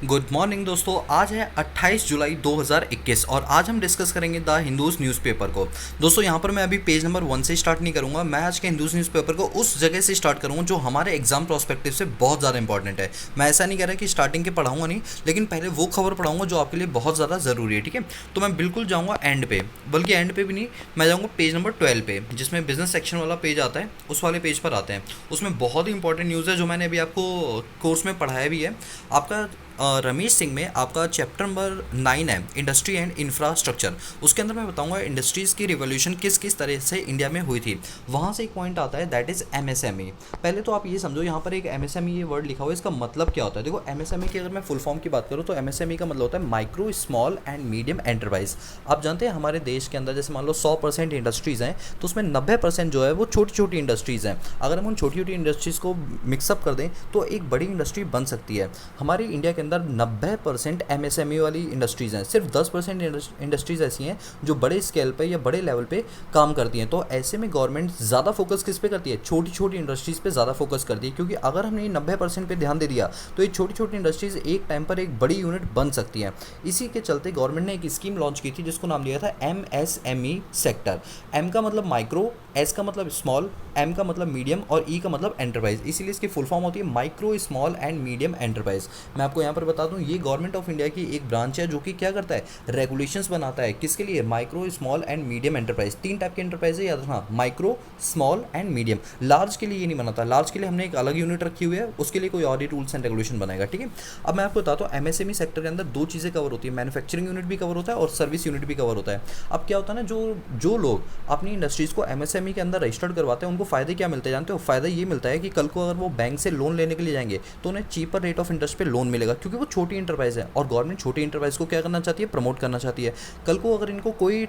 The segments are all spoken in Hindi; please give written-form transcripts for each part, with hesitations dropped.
गुड मॉर्निंग दोस्तों। आज है 28 जुलाई 2021 और आज हम डिस्कस करेंगे द हिंदूज़ न्यूज़पेपर को। दोस्तों यहाँ पर मैं अभी पेज नंबर 1 से स्टार्ट नहीं करूँगा। मैं आज के हिंदूज़ न्यूज़पेपर को उस जगह से स्टार्ट करूँगा जो हमारे एग्जाम प्रोस्पेक्टिव से बहुत ज़्यादा इंपॉर्टेंट है। मैं ऐसा नहीं कह रहा कि स्टार्टिंग के पढ़ाऊँगा नहीं, लेकिन पहले वो खबर पढ़ाऊँगा जो आपके लिए बहुत ज़्यादा ज़रूरी है। ठीक है, तो मैं बिल्कुल जाऊँगा एंड पे, बल्कि एंड पे भी नहीं, मैं जाऊँगा पेज नंबर 12 पे, जिसमें बिजनेस सेक्शन वाला पेज आता है। उस वाले पेज पर आते हैं। उसमें बहुत ही इंपॉर्टेंट न्यूज़ है जो मैंने अभी आपको कोर्स में पढ़ाया भी है। आपका रमेश सिंह में आपका चैप्टर नंबर 9 है, इंडस्ट्री एंड इंफ्रास्ट्रक्चर। उसके अंदर मैं बताऊंगा इंडस्ट्रीज़ की रिवोल्यूशन किस किस तरह से इंडिया में हुई थी। वहाँ से एक पॉइंट आता है, दैट इज़ एमएसएमई। पहले तो आप ये समझो, यहाँ पर एक एमएसएमई ये वर्ड लिखा हुआ है, इसका मतलब क्या होता है। देखो, एमएसएमई की अगर मैं फुल फॉर्म की बात करूँ तो एमएसएमई का मतलब होता है micro small and medium enterprise. आप जानते हैं हमारे देश के अंदर जैसे मान लो 100% इंडस्ट्रीज़ हैं, तो उसमें 90% जो है वो छोटी छोटी इंडस्ट्रीज़ हैं। अगर हम उन छोटी छोटी इंडस्ट्रीज़ को मिक्सअप कर दें तो एक बड़ी इंडस्ट्री बन सकती है। हमारी इंडिया के अंदर 90% एमएसएमई वाली इंडस्ट्रीज़ हैं। सिर्फ 10% इंडस्ट्रीज़ ऐसी हैं जो बड़े स्केल पे या बड़े लेवल पे काम करती हैं। तो ऐसे में गवर्नमेंट ज़्यादा फोकस किस पे करती है? छोटी छोटी इंडस्ट्रीज़ पे ज़्यादा फोकस करती है, क्योंकि अगर हमने 90% पे ध्यान दे दिया तो ये छोटी छोटी इंडस्ट्रीज़ एक टाइम पर एक बड़ी यूनिट बन सकती हैं। इसी के चलते गवर्नमेंट ने एक स्कीम लॉन्च की थी जिसको नाम दिया था एमएसएमई सेक्टर। एम का मतलब माइक्रो, एस का मतलब स्मॉल, एम का मतलब मीडियम और ई का मतलब एंटरप्राइज। इसीलिए इसकी फुल फॉर्म होती है micro small and medium enterprise. मैं आपको यहाँ पर बता दूँ, ये गवर्नमेंट ऑफ इंडिया की एक ब्रांच है जो कि क्या करता है, रेगुलेशंस बनाता है। किसके लिए? Micro small and medium enterprise. 3 type के एंटरप्राइज है, याद रखना, micro small and medium. Large के लिए ये नहीं बनाता, लार्ज के लिए हमने एक अलग यूनिट रखी हुई है, उसके लिए कोई और ही रूल्स एंड रेगुलेशन बनाएगा। ठीक है, अब मैं आपको बताता हूँ एमएसएमई सेक्टर के अंदर 2 चीज़ें कवर होती है, मैन्युफैक्चरिंग यूनिट भी कवर होता है और सर्विस यूनिट भी कवर होता है। अब क्या होता है ना, जो लोग अपनी इंडस्ट्रीज़ को एमएसएमई के अंदर रजिस्टर्ड करवाते हैं उनको फ़ायदे क्या मिलते हैं जानते हो? फ़ायदा ये मिलता है कि कल को अगर वो बैंक से लोन लेने के लिए जाएंगे तो उन्हें चीपर रेट ऑफ इंटरेस्ट पे लोन मिलेगा, क्योंकि वो छोटी इंटरप्राइज है और गवर्नमेंट छोटी इंटरप्राइज को क्या करना चाहती है? प्रमोट करना चाहती है। कल को अगर इनको कोई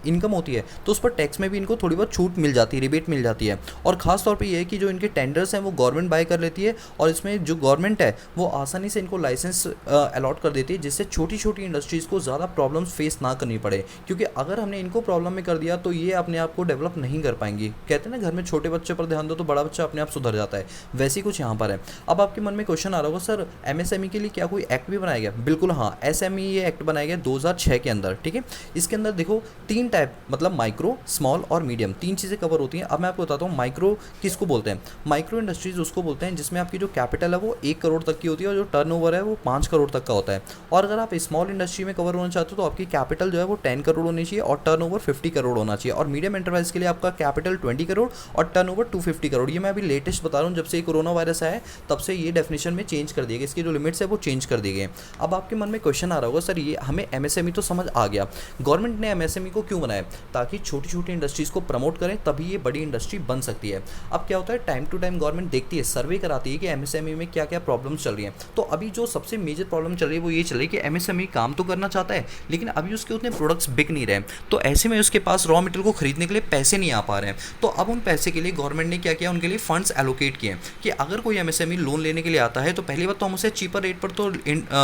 इनकम होती है तो उस पर टैक्स में भी इनको थोड़ी बहुत छूट मिल जाती है, रिबेट मिल जाती है। और खास तौर पे ये है कि जो इनके टेंडर्स हैं वो गवर्नमेंट बाय कर लेती है और इसमें जो गवर्नमेंट है वो आसानी से इनको लाइसेंस अलॉट कर देती है, जिससे छोटी छोटी इंडस्ट्रीज़ को ज़्यादा प्रॉब्लम्स फेस ना करनी पड़े। क्योंकि अगर हमने इनको प्रॉब्लम में कर दिया तो ये अपने आप को डेवलप नहीं कर पाएंगी। कहते हैं ना, घर में छोटे बच्चे पर ध्यान दो तो बड़ा बच्चा अपने आप सुधर जाता है, वैसे ही कुछ यहाँ पर है। अब आपके मन में क्वेश्चन आ रहा होगा, सर एमएसएमई के लिए क्या कोई एक्ट भी बनाया गया? बिल्कुल हाँ, एसएमई ये एक्ट बनाया गया 2006 के अंदर। ठीक है, इसके अंदर देखो 3 टाइप, मतलब माइक्रो, स्मॉल और मीडियम, 3 चीज़ें कवर होती हैं। अब मैं आपको बताता हूँ माइक्रो किसको बोलते हैं। माइक्रो इंडस्ट्रीज उसको बोलते हैं जिसमें आपकी जो कैपिटल है वो 1 करोड़ तक की होती है और जो टर्नओवर है वो 5 करोड़ तक का होता है। और अगर आप स्मॉल इंडस्ट्री में कवर होना चाहते हो तो आपकी कैपिटल जो है वो 10 करोड़ होनी चाहिए और टर्नओवर 50 करोड़ होना चाहिए। और मीडियम एंटरप्राइज के लिए आपका कैपिटल 20 करोड़ और टर्नओवर 250 करोड़। ये मैं अभी लेटेस्ट बता रहा हूँ, जब से कोरोना वायरस आया है तब से ये डेफिनेशन में चेंज कर दिए गए, इसकी जो लिमिट्स है वो चेंज कर दिए गए। अब आपके मन में क्वेश्चन आ रहा होगा, सर ये हमें एमएसएमई तो समझ आ गया, गवर्नमेंट ने एमएसएमई को क्यों बनाया? ताकि छोटी छोटी इंडस्ट्रीज़ को प्रमोट करें, तभी ये बड़ी इंडस्ट्री बन सकती है। अब क्या होता है, टाइम टू टाइम गवर्नमेंट देखती है, सर्वे कराती है कि एमएसएमई में क्या क्या प्रॉब्लम्स चल रही हैं। तो अभी जो सबसे मेजर प्रॉब्लम चल रही है वो ये चल रही है कि एमएसएमई काम तो करना चाहता है लेकिन अभी उसके उतने प्रोडक्ट्स बिक नहीं रहे। तो ऐसे में उसके पास रॉ मटेरियल को खरीदने के लिए पैसे नहीं आ पा रहे हैं। तो अब उन पैसे के लिए गवर्नमेंट ने क्या किया, उनके लिए फंड्स एलोकेट किए कि अगर कोई एमएसएमई लोन लेने के लिए आता है तो पहली बात तो हम उसे चीपर रेट पर तो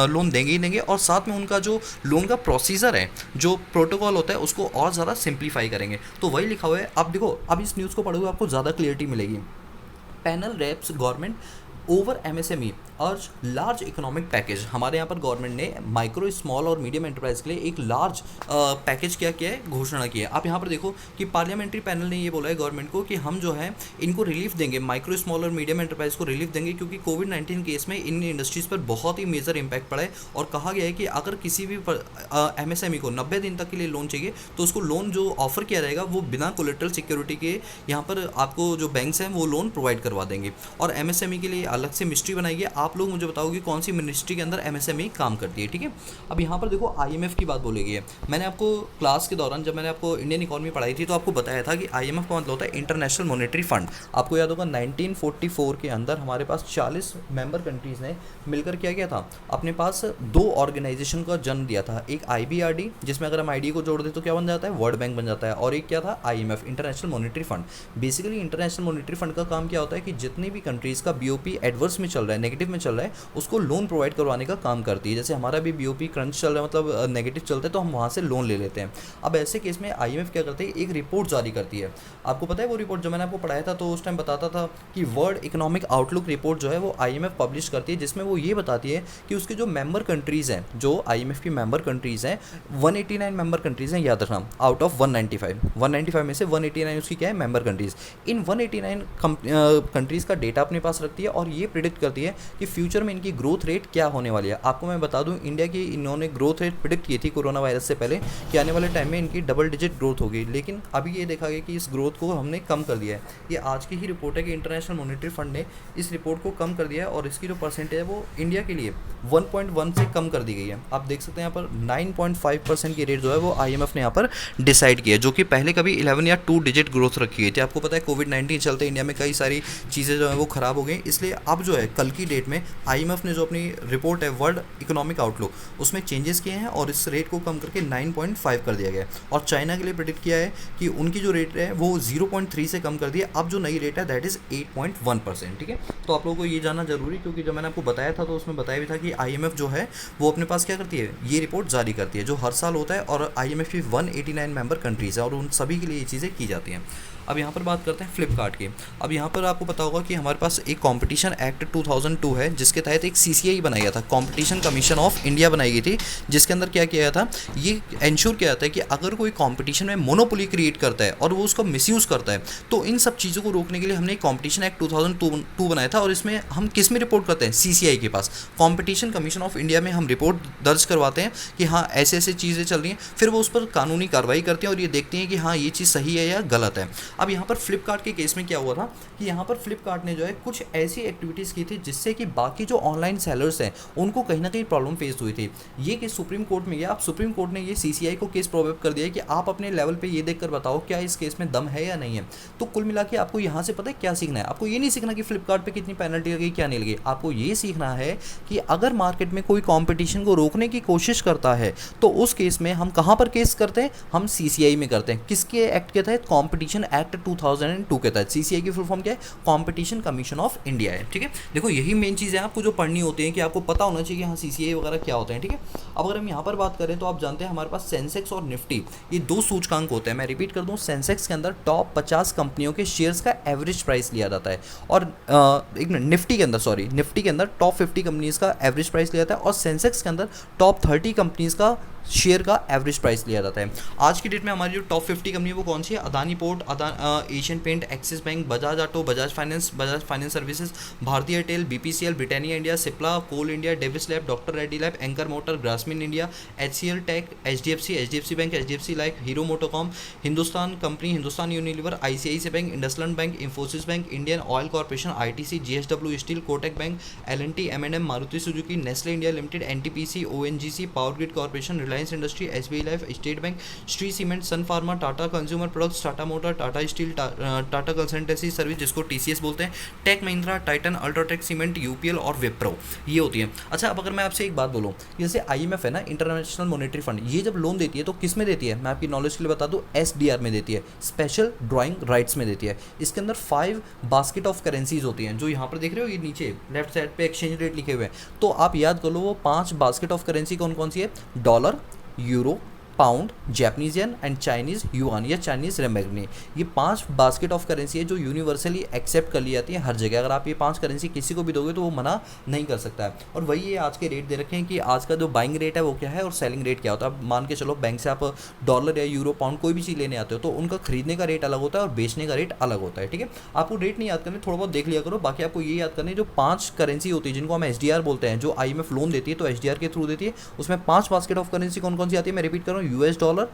लोन देंगे ही देंगे, और साथ में उनका जो लोन का प्रोसीजर है, जो प्रोटोकॉल होता है, उसको और ज़्यादा सिंप्लीफाई करेंगे। तो वही लिखा हुआ है। अब देखो, अब इस न्यूज़ को पढ़ोगे आपको ज़्यादा क्लियरिटी मिलेगी। Panel reps government over MSME urge large economic package. हमारे यहाँ पर गवर्नमेंट ने माइक्रो, स्मॉल और मीडियम एंटरप्राइज के लिए एक लार्ज पैकेज क्या किया है, घोषणा की है। आप यहाँ पर देखो कि पार्लियामेंट्री पैनल ने ये बोला है गवर्नमेंट को कि हम जो है इनको रिलीफ देंगे, माइक्रो, स्मॉल और मीडियम एंटरप्राइज को रिलीफ देंगे, क्योंकि कोविड-19 केस में इन इंडस्ट्रीज़ पर बहुत ही मेजर इंपैक्ट पड़ा है। और कहा गया है कि अगर किसी भी एमएसएमई को 90 दिन तक के लिए लोन चाहिए तो उसको लोन जो ऑफर किया रहेगा वो बिना कोलेटरल सिक्योरिटी के यहाँ पर आपको जो बैंक्स हैं वो लोन प्रोवाइड करवा देंगे। और एमएसएमई के लिए अलग से मिनिस्ट्री बनाएगी। आप लोग मुझे बताओगे कौन सी मिनिस्ट्री के अंदर एमएसएमई काम करती है। ठीक है, अब यहाँ पर देखो आईएमएफ की बात बोली गई है। मैंने आपको क्लास के दौरान जब मैंने आपको इंडियन इकोनॉमी पढ़ाई थी तो आपको बताया था कि आईएमएफ का मतलब होता है इंटरनेशनल मॉनेटरी फंड। आपको याद होगा 1944 के अंदर हमारे पास 40 मेंबर कंट्रीज़ ने मिलकर क्या किया था, अपने पास 2 ऑर्गेनाइजेशन का जन्म दिया था। एक आईबीआरडी, जिसमें अगर हम आईडी को जोड़ दें तो क्या बन जाता है, वर्ल्ड बैंक बन जाता है, और एक क्या था, IMF, international monetary fund. Basically international monetary fund का काम क्या होता है कि जितनी भी कंट्रीज़ का बीओपी एडवर्स में चल रहा है, नेगेटिव में चल रहा है, उसको लोन प्रोवाइड करवाने का काम करती है। जैसे हमारा भी बीओपी क्रंच चल रहा है, मतलब नेगेटिव चलता है, तो हम वहाँ से लोन ले लेते हैं। अब ऐसे केस में आईएमएफ क्या करते हैं, एक रिपोर्ट जारी करती है। आपको पता है वो रिपोर्ट जो मैंने आपको पढ़ाया था, तो उस टाइम बताता था कि वर्ल्ड इकोनॉमिक आउटलुक रिपोर्ट जो है वो आईएमएफ पब्लिश करती है, जिसमें वो ये बताती है कि उसके जो मेंबर कंट्रीज़ हैं, जो आईएमएफ की मेंबर कंट्रीज़ हैं, 189 मेंबर कंट्रीज़ हैं, याद रखना, आउट ऑफ 195 में से 189 उसकी क्या है, मेंबर कंट्रीज़। इन 189 कंट्रीज़ का डेटा अपने पास रखती है और ये प्रिडिक्ट करती है कि फ्यूचर में इनकी ग्रोथ रेट क्या होने वाली है। आपको मैं बता दूं, इंडिया की इन्होंने ग्रोथ रेट प्रिडिक्ट की थी कोरोना वायरस से पहले कि आने वाले टाइम में इनकी डबल डिजिट ग्रोथ होगी, लेकिन अभी ये देखा गया कि इस ग्रोथ को हमने कम कर दिया है। ये आज की ही रिपोर्ट है कि इंटरनेशनल मॉनेटरी फंड ने इस रिपोर्ट को कम कर दिया है और इसकी जो परसेंटेज है वो इंडिया के लिए 1.1 से कम कर दी गई है। आप देख सकते हैं यहाँ पर 9.5% की रेट जो है वो आईएमएफ ने यहाँ पर डिसाइड किया है, जो कि पहले कभी 11 या 2 डिजिट ग्रोथ रखी गई थी। आपको पता है कोविड-19 चलते इंडिया में कई सारी चीज़ें जो है वो ख़राब हो गई, इसलिए अब जो है कल की डेट में आईएमएफ ने जो अपनी रिपोर्ट है वर्ल्ड इकोनॉमिक आउटलुक, उसमें चेंजेस किए हैं और इस रेट को कम करके 9.5 कर दिया गया है। और चाइना के लिए प्रेडिक्ट किया है कि उनकी जो रेट है वो 0.3 से कम कर दिया, अब जो नई रेट है दैट इज़ 8.1%। ठीक है, तो आप लोगों को ये जानना जरूरी, क्योंकि जब मैंने आपको बताया था तो उसमें बताया भी था कि आईएमएफ जो है वो अपने पास क्या करती है, ये रिपोर्ट जारी करती है, जो हर साल होता है, और आईएमएफ की 189 मेंबर कंट्रीज़ है और उन सभी के लिए ये चीज़ें की जाती हैं। अब यहाँ पर बात करते हैं फ्लिपकार्ट की। अब यहाँ पर आपको पता होगा कि हमारे पास एक कंपटीशन एक्ट 2002 है, जिसके तहत एक सीसीआई बनाया गया था, कंपटीशन कमीशन ऑफ इंडिया बनाई गई थी, जिसके अंदर क्या किया था, ये इंश्योर किया जाता है कि अगर कोई कंपटीशन में मोनोपोली क्रिएट करता है और वो उसका मिसयूज़ करता है, तो इन सब चीज़ों को रोकने के लिए हमने कंपटीशन एक्ट 2002 बनाया था। और इसमें हम किस में रिपोर्ट करते हैं, सीसीआई के पास, कंपटीशन कमीशन ऑफ इंडिया में हम रिपोर्ट दर्ज करवाते हैं कि हाँ ऐसे ऐसे चीज़ें चल रही हैं, फिर वो उस पर कानूनी कार्रवाई करते हैं और ये देखते हैं कि हाँ ये चीज़ सही है या गलत है। अब यहाँ पर फ्लिपकार्ट के केस में क्या हुआ था कि यहाँ पर फ्लिपकार्ट ने जो है कुछ ऐसी एक्टिविटीज़ की थी जिससे कि बाकी जो ऑनलाइन सेलर्स हैं उनको कहीं ना कहीं प्रॉब्लम फेस हुई थी। ये केस सुप्रीम कोर्ट में गया। अब सुप्रीम कोर्ट ने ये सीसीआई को केस प्रोवाइड कर दिया कि आप अपने लेवल पे ये देखकर बताओ क्या इस केस में दम है या नहीं है। तो कुल मिला के आपको यहाँ से पता है क्या सीखना है, आपको ये नहीं सीखना कि फ्लिपकार्ट पर कितनी पेनल्टी लगी क्या नहीं लगी, आपको ये सीखना है कि अगर मार्केट में कोई कॉम्पिटिशन को रोकने की कोशिश करता है तो उस केस में हम कहाँ पर केस करते हैं, हम सीसीआई में करते हैं। किसके एक्ट के तहत, कॉम्पिटिशन एक्ट 2002 के तहत। सीसीआई की फुल फॉर्म क्या है, कॉम्पिटिशन कमीशन ऑफ इंडिया है। ठीक है, देखो यही मेन चीज़ है आपको जो पढ़नी होती है कि आपको पता होना चाहिए कि हाँ सीसीआई वगैरह क्या होते हैं। ठीक है, अब अगर हम यहाँ पर बात करें तो आप जानते हैं हमारे पास सेंसेक्स और निफ्टी, ये दो सूचकांक होते हैं। मैं रिपीट कर दूँ, सेंसेक्स के अंदर टॉप 50 कंपनियों के शेयर्स का एवरेज प्राइस लिया जाता है, और एक निफ्टी के अंदर, सॉरी निफ्टी के अंदर टॉप 50 कंपनीज का एवरेज प्राइस लिया जाता है, और सेंसेक्स के अंदर टॉप 30 कंपनीज का शेयर का एवरेज प्राइस लिया जाता है। आज की डेट में हमारी जो टॉप 50 कंपनी है वो कौन सी है, Adani port, Asian paint, Axis bank, Bajaj auto, Bajaj finance services, Bharti Airtel, BPCL, Britannia India, Cipla, coal India, Divi's lab, doctor Reddy lab, एंकर motor, Grasim India, HCL tech, HDFC bank, HDFC life, Hero MotoCorp, Hindustan company, Hindustan Unilever, ICICI bank, IndusInd bank, Infosys bank, Indian oil corporation, ITC, JSW steel, Kotak bank, LNT, MNM, Maruti Suzuki, Nestle India limited, NTPC, ONGC, power grid corporation, Reliance industry, SBI life, state bank, Shri cement, sun pharma, Tata consumer products, Tata motor, Tata steel, Tata consultancy service जिसको टीसीएस बोलते हैं, tech Mahindra, Titan, UltraTech cement, UPL और विप्रो, ये होती है। अच्छा, अब अगर मैं आपसे एक बात बोलूँ, जैसे आईएमएफ है ना, इंटरनेशनल मॉनेटरी फंड, ये जब लोन देती है तो किस में देती है, मैं आपकी नॉलेज के लिए बता दूँ, एसडीआर में देती है, स्पेशल ड्राइंग राइट्स में देती है। इसके अंदर 5 बास्केट ऑफ करेंसीज होती हैं, जो यहाँ पर देख रहे हो, ये नीचे लेफ्ट साइड पे एक्सचेंज रेट लिखे हुए हैं, तो आप याद कर लो वो 5 बास्केट ऑफ करेंसी कौन कौन सी है, dollar, euro, pound, Japanese yen and Chinese yuan या चाइनीज़ रेमेगनी। ये 5 बास्केट ऑफ करेंसी है जो यूनिवर्सली एक्सेप्ट कर ली जाती है हर जगह। अगर आप ये 5 करेंसी किसी को भी दोगे तो वो मना नहीं कर सकता है। और वही ये आज के रेट दे रखे हैं कि आज का जो बाइंग रेट है वो क्या है और सेलिंग रेट क्या होता है। अब मान के चलो बैंक से आप डॉलर या यूरो, पाउंड कोई भी चीज़ लेने आते हो तो उनका खरीदने का रेट अलग होता है और बेचने का रेट अलग होता है। ठीक है, आपको रेट नहीं याद करने, थोड़ा बहुत देख लिया करो। बाकी आपको ये याद करने जो 5 करेंसी होती है जिनको हम एसडीआर बोलते हैं, जो आईएमएफ लोन देती है तो एसडीआर के थ्रू देती है, उसमें 5 बास्केट ऑफ करेंसी कौन कौन सी आती है, मैं रिपीट कर रहा हूँ, यूएस डॉलर,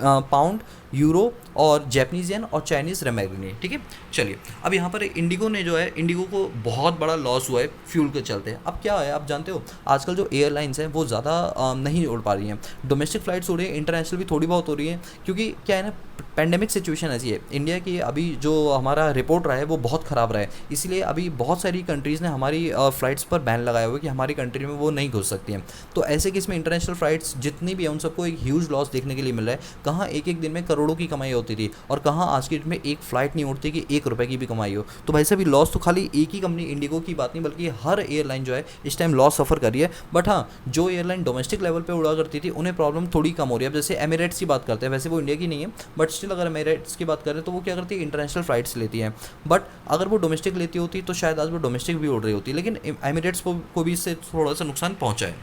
पाउंड, यूरो और जैपनीज येन और चाइनीज़ रेमेगनी। ठीक है, चलिए अब यहाँ पर इंडिगो ने जो है, इंडिगो को बहुत बड़ा लॉस हुआ है फ्यूल के चलते। अब क्या है आप जानते हो, आजकल जो एयरलाइंस हैं वो ज़्यादा नहीं उड़ पा रही हैं, डोमेस्टिक फ्लाइट्स हो रही हैं, इंटरनेशनल भी थोड़ी बहुत हो रही हैं, क्योंकि क्या है ना, पैंडेमिक सिचुएशन ऐसी है इंडिया की, अभी जो हमारा रिपोर्ट रहा है वो बहुत ख़राब रहा है, इसलिए अभी बहुत सारी कंट्रीज़ ने हमारी फ़्लाइट्स पर बैन लगाया हुआ है कि हमारी कंट्री में वो नहीं घुस सकती हैं। तो ऐसे केस में इंटरनेशनल फ़्लाइट्स जितनी भी हैं उन सबको एक ह्यूज लॉस देखने के लिए मिल रहा है। कहाँ एक एक दिन में करोड़ों की कमाई होती थी और कहाँ आज की डेट में एक फ़्लाइट नहीं उड़ती कि ₹1 की भी कमाई हो। तो भाई साहब, लॉस तो खाली एक ही कंपनी इंडिगो की बात नहीं बल्कि हर एयरलाइन जो है इस टाइम लॉस सफ़र कर रही है। बट हाँ, जो एयरलाइन डोमेस्टिक लेवल पे उड़ा करती थी उन्हें प्रॉब्लम थोड़ी कम हो रही है। अब जैसे एमिरेट्स की बात करते हैं, वैसे वो इंडिया की नहीं है बट स्टिल अगर एमिरेट्स की बात करें तो वो क्या करती है, इंटरनेशनल फ्लाइट्स लेती है। बट अगर वो डोमेस्टिक लेती होती तो शायद आज वो डोमेस्टिक भी उड़ रही होती, लेकिन एमिरेट्स को भी इससे थोड़ा सा नुकसान पहुंचा है।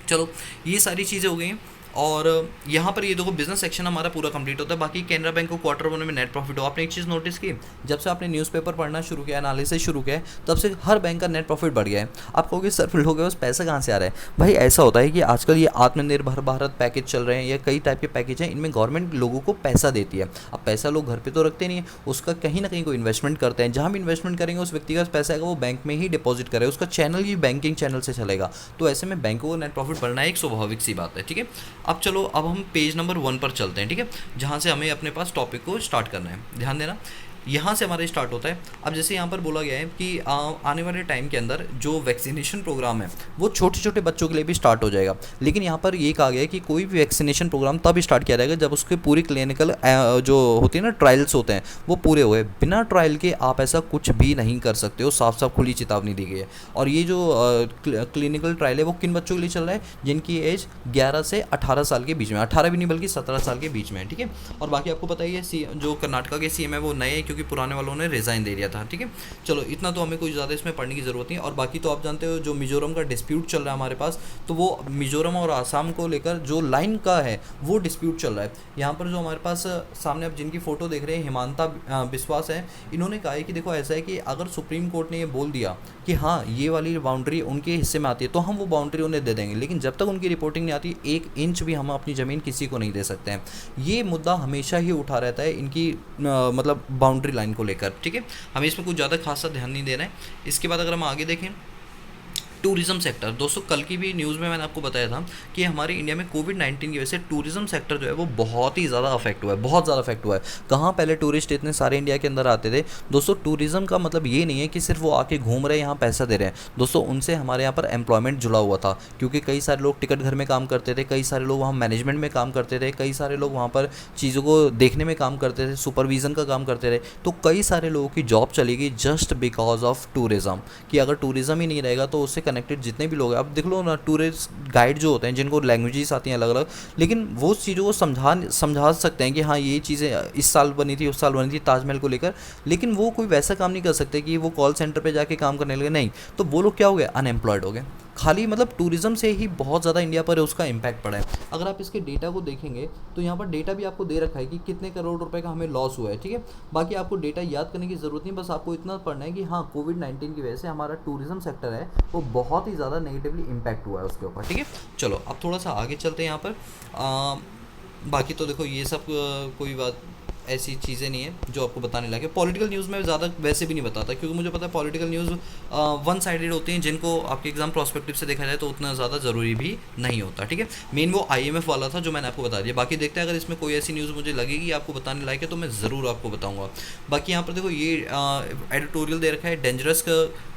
चलो, ये सारी चीज़ें हो गई हैं। और यहाँ पर ये देखो बिजनेस सेक्शन हमारा पूरा कंप्लीट होता है। बाकी कैनरा बैंक को क्वार्टर 1 में नेट प्रॉफिट हो। आपने एक चीज़ नोटिस की, जब से आपने न्यूज़पेपर पढ़ना शुरू किया, एनालिसिस शुरू किया है, तब से हर बैंक का नेट प्रॉफिट बढ़ गया है। आप कहोगे सर लोगों के पास पैसा कहाँ से आ रहा है? भाई ऐसा होता है कि आजकल ये आत्मनिर्भर भारत पैकेज चल रहे हैं या कई टाइप के पैकेज हैं, इनमें गवर्नमेंट लोगों को पैसा देती है। अब पैसा लोग घर पर तो रखते नहीं है, उसका कहीं ना कहीं कोई इन्वेस्टमेंट करते हैं। जहाँ भी इन्वेस्टमेंट करेंगे उस व्यक्ति का पैसा आएगा वो बैंक में ही डिपॉजिट करे, उसका चैनल ही बैंकिंग चैनल से चलेगा। तो ऐसे में बैंकों को नेट प्रॉफिट बढ़ना एक स्वाभाविक सी बात है। ठीक है, अब चलो, अब हम पेज नंबर 1 पर चलते हैं। ठीक है, जहाँ से हमें अपने पास टॉपिक को स्टार्ट करना है, ध्यान देना। यहाँ से हमारा स्टार्ट होता है। अब जैसे यहाँ पर बोला गया है कि आने वाले टाइम के अंदर जो वैक्सीनेशन प्रोग्राम है वो छोटे छोटे बच्चों के लिए भी स्टार्ट हो जाएगा। लेकिन यहाँ पर ये कहा गया है कि कोई भी वैक्सीनेशन प्रोग्राम तब स्टार्ट किया जाएगा जब उसके पूरी क्लिनिकल जो होती है ना, ट्रायल्स होते हैं, वो पूरे हुए। बिना ट्रायल के आप ऐसा कुछ भी नहीं कर सकते हो, साफ साफ खुली चेतावनी दी गई है। और ये जो क्लिनिकल ट्रायल है वो किन बच्चों के लिए चल रहा है? जिनकी एज 11 से 18 साल के बीच में, 18 भी नहीं बल्कि 17 साल के बीच में है। ठीक है, और बाकी आपको पता ही है जो कर्नाटका के सीएम है वो नए, क्योंकि पुराने वालों ने रिज़ाइन दे दिया था। ठीक है, चलो इतना तो हमें कोई ज़्यादा इसमें पढ़ने की ज़रूरत नहीं। और बाकी तो आप जानते हो जो मिजोरम का डिस्प्यूट चल रहा है हमारे पास, तो वो मिजोरम और आसाम को लेकर जो लाइन का है वो डिस्प्यूट चल रहा है। यहाँ पर जो हमारे पास सामने आप जिनकी फ़ोटो देख रहे हैं, हिमांता बिस्वास है, इन्होंने कहा है कि देखो ऐसा है कि अगर सुप्रीम कोर्ट ने ये बोल दिया कि हाँ ये वाली बाउंड्री उनके हिस्से में आती है तो हम वो बाउंड्री उन्हें दे देंगे, लेकिन जब तक उनकी रिपोर्टिंग नहीं आती 1 इंच भी हम अपनी ज़मीन किसी को नहीं दे सकते हैं। ये मुद्दा हमेशा ही उठा रहता है इनकी मतलब बाउंड्री लाइन को लेकर। ठीक है, हमें इसमें कुछ ज़्यादा खासा ध्यान नहीं देना है। इसके बाद अगर हम आगे देखें, टूरिज़्म सेक्टर, दोस्तों कल की भी न्यूज़ में मैंने आपको बताया था कि हमारे इंडिया में कोविड-19 की वजह से टूरिज़्म सेक्टर जो है वो बहुत ही ज़्यादा अफेक्ट हुआ है, बहुत ज़्यादा अफेक्ट हुआ है। कहाँ पहले टूरिस्ट इतने सारे इंडिया के अंदर आते थे। दोस्तों टूरिज़्म का मतलब ये नहीं है कि सिर्फ वो आके घूम रहे हैं, यहाँ पैसा दे रहे हैं। दोस्तों उनसे हमारे यहाँ पर एम्प्लॉयमेंट जुड़ा हुआ था, क्योंकि कई सारे लोग टिकट घर में काम करते थे, कई सारे लोग वहाँ मैनेजमेंट में काम करते थे, कई सारे लोग वहाँ पर चीज़ों को देखने में काम करते थे, सुपरविज़न का काम करते थे। तो कई सारे लोगों की जॉब चली गई जस्ट बिकॉज ऑफ टूरिज़्म, कि अगर टूरिज़्म ही नहीं रहेगा तो उससे कनेक्टेड जितने भी लोग, अब देख लो ना, टूरिस्ट गाइड जो होते हैं जिनको लैंग्वेजेस आती हैं अलग अलग, लेकिन वो चीज़ों को समझा सकते हैं कि हाँ ये चीज़ें इस साल बनी थी, उस साल बनी थी, ताजमहल को लेकर, लेकिन वो कोई वैसा काम नहीं कर सकते कि वो कॉल सेंटर पे जाके काम करने लगे। नहीं, तो वो लोग क्या हो गए? अनएम्प्लॉयड हो गए। खाली मतलब टूरिज़्म से ही बहुत ज़्यादा इंडिया पर उसका इम्पैक्ट पड़ा है। अगर आप इसके डेटा को देखेंगे तो यहाँ पर डेटा भी आपको दे रखा है कि कितने करोड़ रुपए का हमें लॉस हुआ है। ठीक है, बाकी आपको डेटा याद करने की ज़रूरत नहीं, बस आपको इतना पढ़ना है कि हाँ कोविड-19 की वजह से हमारा टूरिज़्म सेक्टर है वो बहुत ही ज़्यादा नेगेटिवली इम्पैक्ट हुआ है उसके ऊपर। ठीक है, चलो अब थोड़ा सा आगे चलते हैं यहाँ पर। बाकी तो देखो ये सब कोई बात ऐसी चीज़ें नहीं है जो आपको बताने लगे। पॉलिटिकल न्यूज़ में ज़्यादा वैसे भी नहीं बताता, क्योंकि मुझे पता है पॉलिटिकल न्यूज़ वन साइडेड होती हैं, जिनको आपके एग्जाम प्रोस्पेक्टिव से देखा जाए तो उतना ज़्यादा ज़रूरी भी नहीं होता। ठीक है, मेन वो IMF वाला था जो मैंने आपको बता दिया। बाकी देखते हैं अगर इसमें कोई ऐसी न्यूज़ मुझे लगेगी आपको बताने लायक है तो मैं ज़रूर आपको बताऊँगा। बाकी यहाँ पर देखो ये एडिटोरियल दे रखा है, डेंजरस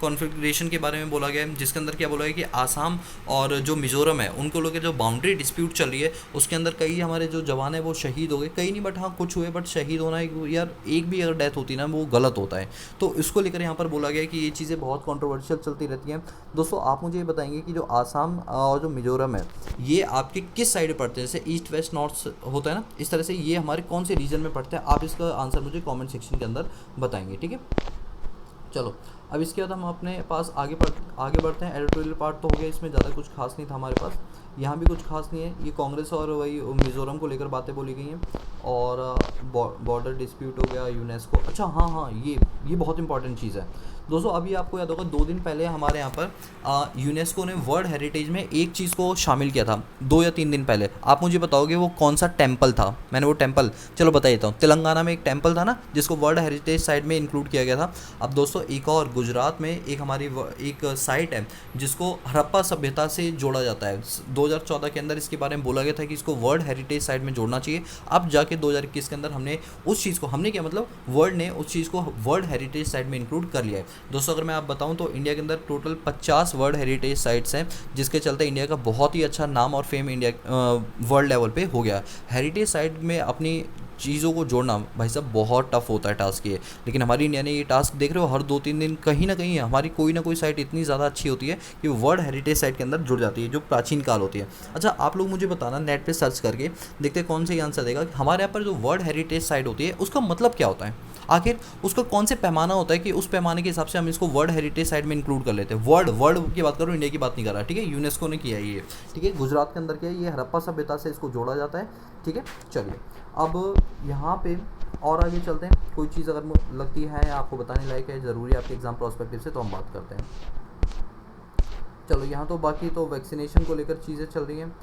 कॉन्फ़िगरेशन के बारे में बोला गया है, जिसके अंदर क्या बोला है कि आसाम और जो मिजोरम है उनको लोग जो बाउंड्री डिस्प्यूट चल रही है उसके अंदर कई हमारे जो जवान है वो शहीद हो गए, कई नहीं बट हाँ कुछ हुए, बट शहीद होना यार एक भी अगर डेथ होती ना वो गलत होता है। तो इसको लेकर यहाँ पर बोला गया है कि ये चीज़ें बहुत कंट्रोवर्शियल चलती रहती हैं। दोस्तों आप मुझे ये बताएंगे कि जो आसाम और जो मिजोरम है ये आपके किस साइड पड़ते हैं? जैसे ईस्ट वेस्ट नॉर्थ होता है ना, इस तरह से ये हमारे कौन से रीजन में पड़ते हैं? आप इसका आंसर मुझे कॉमेंट सेक्शन के अंदर बताएंगे। ठीक है, चलो अब इसके बाद हम अपने पास आगे बढ़ते हैं। एडिटोरियल पार्ट तो हो गया, इसमें ज़्यादा कुछ खास नहीं था हमारे पास, यहाँ भी कुछ खास नहीं है। ये कांग्रेस और वही मिज़ोरम को लेकर बातें बोली गई हैं, और बॉर्डर डिस्प्यूट हो गया, यूनेस्को। अच्छा हाँ, ये बहुत इंपॉर्टेंट चीज़ है। दोस्तों अभी आपको याद होगा 2 दिन पहले हमारे यहाँ पर यूनेस्को ने वर्ल्ड हेरिटेज में एक चीज़ को शामिल किया था, 2 या 3 दिन पहले। आप मुझे बताओगे वो कौन सा टेम्पल था? मैंने वो टेम्पल चलो बता देता हूँ। तेलंगाना में एक टेम्पल था ना जिसको वर्ल्ड हेरिटेज साइट में इंक्लूड किया गया था। अब दोस्तों एक और गुजरात में एक हमारी एक साइट है जिसको हड़प्पा सभ्यता से जोड़ा जाता है। 2014 के अंदर इसके बारे में बोला गया था कि इसको वर्ल्ड हेरिटेज साइट में जोड़ना चाहिए। अब जाके 2021 के अंदर हमने उस चीज़ को, हमने क्या मतलब वर्ल्ड ने उस चीज़ को वर्ल्ड हेरिटेज साइट में इंक्लूड कर लिया है। दोस्तों अगर मैं आप बताऊं तो इंडिया के अंदर टोटल 50 वर्ल्ड हेरिटेज साइट्स हैं, जिसके चलते इंडिया का बहुत ही अच्छा नाम और फेम इंडिया वर्ल्ड लेवल पे हो गया। हेरिटेज साइट में अपनी चीज़ों को जोड़ना भाई साहब बहुत टफ होता है टास्क ये, लेकिन हमारी इंडिया ने ये टास्क देख रहे हो हर 2-3 दिन कहीं ना कहीं हमारी कोई ना कोई साइट इतनी ज़्यादा अच्छी होती है कि वो वर्ल्ड हेरिटेज साइट के अंदर जुड़ जाती है, जो प्राचीन काल होती है। अच्छा आप लोग मुझे बताना, नेट पे सर्च करके देखते कौन से आंसर देगा कि हमारे यहाँ पर जो वर्ल्ड हेरिटेज साइट होती है उसका मतलब क्या होता है, आखिर उसका कौन से पैमाना होता है कि उस पैमाने के हिसाब से हम इसको वर्ल्ड हेरिटेज साइट में इंक्लूड कर लेते हैं। वर्ल्ड की बात करो, इंडिया की बात नहीं कर रहा, ठीक है। यूनेस्को ने किया है ये, ठीक है। गुजरात के अंदर क्या है, ये हड़प्पा सभ्यता से इसको जोड़ा जाता है, ठीक है। चलिए अब यहाँ पे और आगे चलते हैं। कोई चीज़ अगर लगती है आपको बताने लायक है, ज़रूरी आपके एग्जाम प्रोस्पेक्टिव से, तो हम बात करते हैं। चलो यहाँ तो बाकी तो वैक्सीनेशन को लेकर चीज़ें चल रही हैं,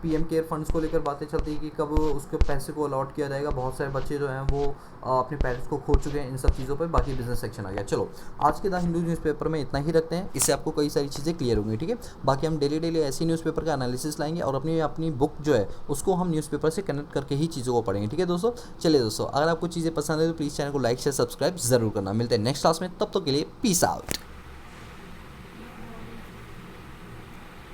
पीएम केयर फंड्स को लेकर बातें चलती है कि कब उसके पैसे को अलॉट किया जाएगा। बहुत सारे बच्चे जो हैं वो अपने पेरेंट्स को खो चुके हैं इन सब चीज़ों पर। बाकी बिजनेस सेक्शन आ गया। चलो आज के द हिंदू न्यूज़पेपर में इतना ही रखते हैं, इससे आपको कई सारी चीज़ें क्लियर होंगी, ठीक है। बाकी हम डेली ऐसी न्यूज़पेपर का एनालिसिस लाएंगे और अपनी बुक जो है उसको हम न्यूज़पेपर से कनेक्ट करके ही चीज़ों को पढ़ेंगे, ठीक है दोस्तों। चलिए दोस्तों, अगर आपको चीज़ें पसंद है तो प्लीज़ चैनल को लाइक शेयर सब्सक्राइब जरूर करना। मिलते हैं नेक्स्ट क्लास में, तब तक के लिए पीस आउट।